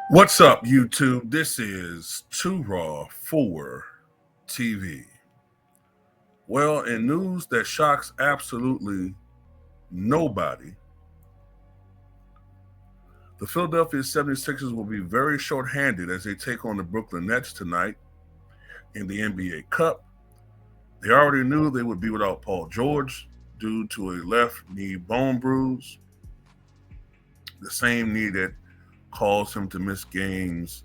What's up, YouTube? This is Too Raw for TV. Well, in news that shocks absolutely nobody, the Philadelphia 76ers will be very short-handed as they take on the Brooklyn Nets tonight in the NBA Cup. They already knew they would be without Paul George due to a left knee bone bruise, the same knee that caused him to miss games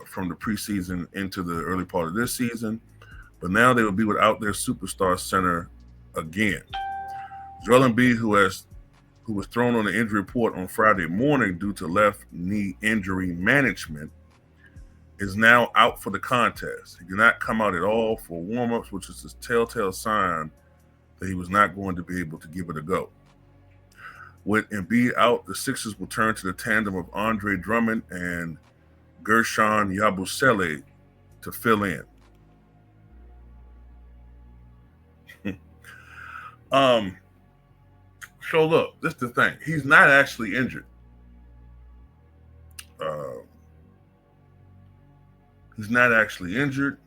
from the preseason into the early part of this season. But now they will be without their superstar center again. Joel Embiid, who was thrown on the injury report on Friday morning due to left knee injury management, is now out for the contest. He did not come out at all for warm-ups, which is a telltale sign that he was not going to be able to give it a go. With Embiid out, the Sixers will turn to the tandem of Andre Drummond and Gershon Yabusele to fill in. So look, this is the thing. He's not actually injured. He's not actually injured.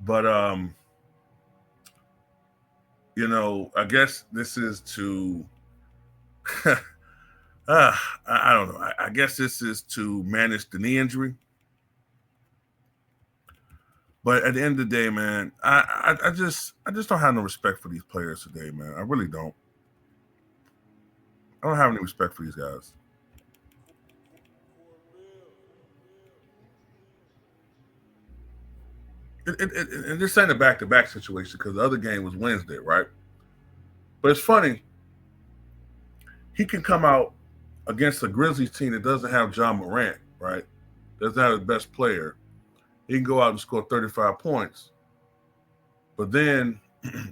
But I guess this is to I don't know. I guess this is to manage the knee injury. But at the end of the day, man, I just don't have no respect for these players today, man. I really don't. I don't have any respect for these guys. And this ain't a back-to-back situation because the other game was Wednesday, right? But it's funny. He can come out against a Grizzlies team that doesn't have John Morant, right? Doesn't have the best player. He can go out and score 35 points. But then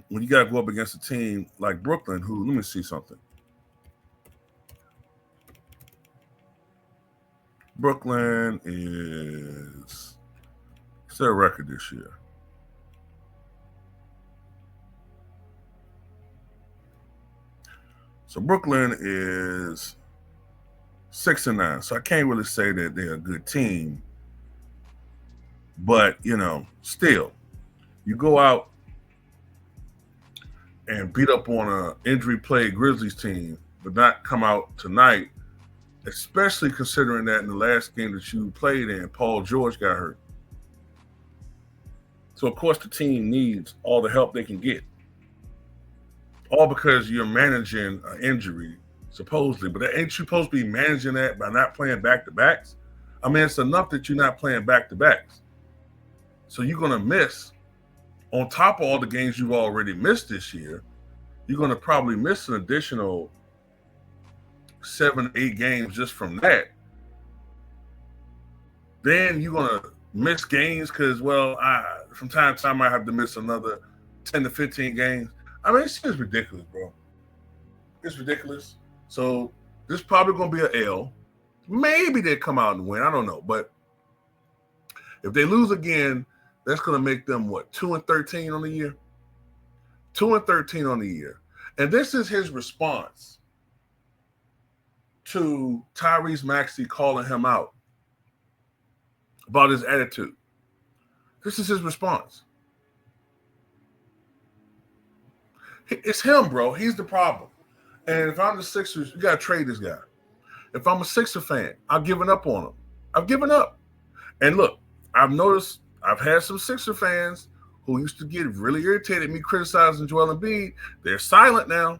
when you got to go up against a team like Brooklyn, who, let me see something. Brooklyn is, what's their record this year? So Brooklyn is 6-9. So I can't really say that they're a good team. But, still, you go out and beat up on an injury-plagued Grizzlies team, but not come out tonight, especially considering that in the last game that you played in, Paul George got hurt. So, of course, the team needs all the help they can get. All because you're managing an injury, supposedly. But ain't you supposed to be managing that by not playing back-to-backs? I mean, it's enough that you're not playing back-to-backs. So you're going to miss, on top of all the games you've already missed this year, you're going to probably miss an additional 7, 8 games just from that. Then you're going to miss games because, from time to time I have to miss another 10 to 15 games. I mean, it's just ridiculous, bro. It's ridiculous. So this is probably going to be an L. Maybe they come out and win. I don't know. But if they lose again, that's going to make them, 2-13 on the year? 2-13 on the year. And this is his response to Tyrese Maxey calling him out about his attitude. This is his response. It's him, bro. He's the problem. And if I'm the Sixers, you got to trade this guy. If I'm a Sixer fan, I've given up on him. I've given up. And look, I've noticed I've had some Sixer fans who used to get really irritated at me criticizing Joel Embiid. They're silent now.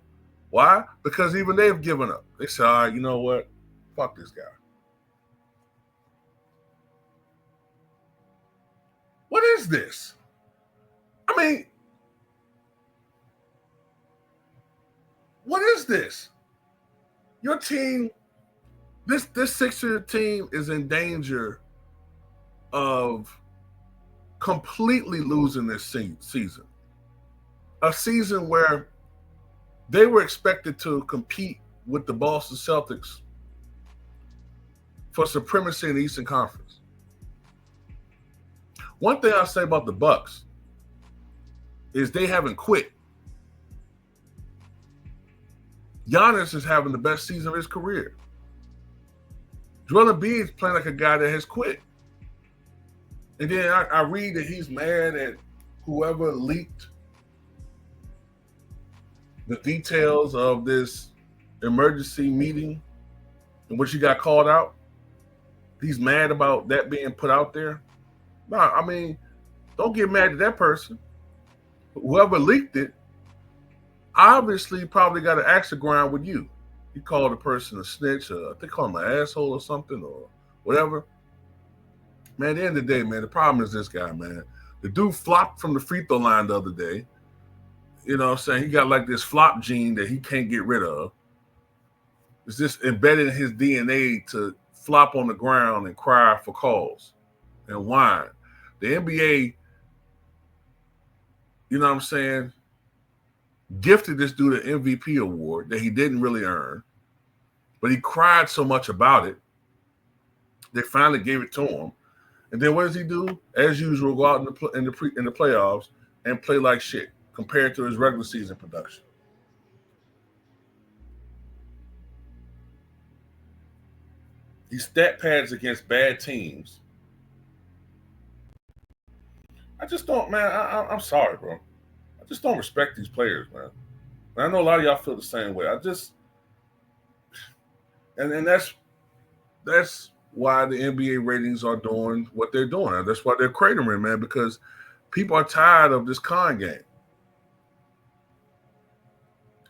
Why? Because even they've given up. They say, all right, you know what? Fuck this guy. What is this? I mean, what is this? Your team, this Sixer team is in danger of completely losing this season. A season where they were expected to compete with the Boston Celtics for supremacy in the Eastern Conference. One thing I'll say about the Bucks is they haven't quit. Giannis is having the best season of his career. Joel Embiid is playing like a guy that has quit. And then I read that he's mad at whoever leaked the details of this emergency meeting in which he got called out. He's mad about that being put out there. No, I mean, don't get mad at that person. Whoever leaked it obviously probably got an axe to grind with you. You called the person a snitch, or they call him an asshole or something, or whatever. Man, at the end of the day, man, the problem is this guy, man. The dude flopped from the free throw line the other day. You know what I'm saying? He got like this flop gene that he can't get rid of. It's just embedded in his DNA to flop on the ground and cry for calls and whine. The NBA, you know what I'm saying, gifted this dude an MVP award that he didn't really earn, but he cried so much about it, they finally gave it to him. And then what does he do? As usual, go out in the playoffs and play like shit compared to his regular season production. These stat pads against bad teams. I just don't, man. I'm sorry, bro. I just don't respect these players, man. And I know a lot of y'all feel the same way. And that's why the NBA ratings are doing what they're doing. That's why they're cratering, man, because people are tired of this con game.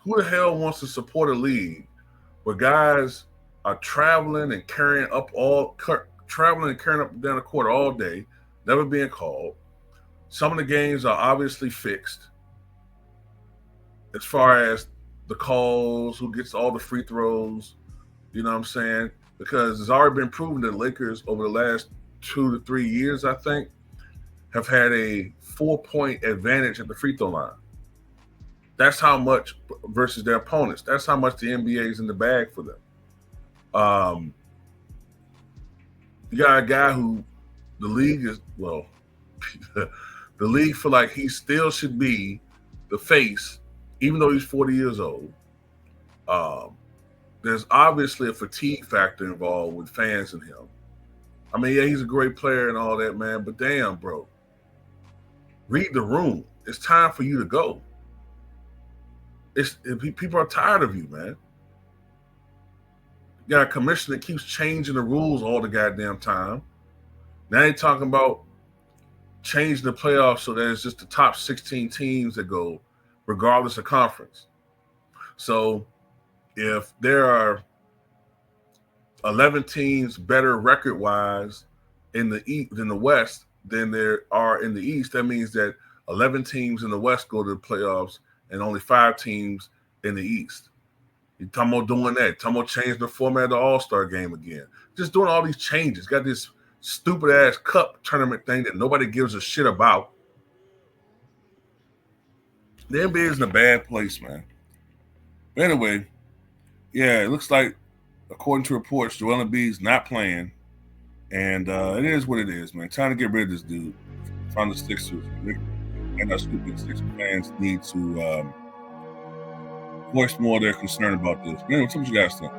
Who the hell wants to support a league where guys are traveling and carrying up and down the court all day, never being called? Some of the games are obviously fixed as far as the calls, who gets all the free throws, you know what I'm saying? Because it's already been proven that Lakers over the last 2 to 3 years, I think, have had a 4-point advantage at the free throw line. That's how much versus their opponents. That's how much the NBA is in the bag for them. You got a guy who the league is, well, the league feel like he still should be the face, even though he's 40 years old. There's obviously a fatigue factor involved with fans in him. I mean, yeah, he's a great player and all that, man, but damn, bro. Read the room. It's time for you to go. People are tired of you, man. You got a commissioner that keeps changing the rules all the goddamn time. Now they're talking about changing the playoffs so that it's just the top 16 teams that go, regardless of conference. So if there are 11 teams better record-wise in the West than there are in the East, that means that 11 teams in the West go to the playoffs and only 5 teams in the East. You're talking about doing that. Talking about changing the format of the All-Star game again. Just doing all these changes. Got this stupid-ass cup tournament thing that nobody gives a shit about. The NBA is in a bad place, man. But anyway, yeah, it looks like, according to reports, Joel Embiid's not playing. And it is what it is, man. Trying to get rid of this dude from the Sixers. And our stupid Sixers fans need to voice more of their concern about this. Man, what you guys think?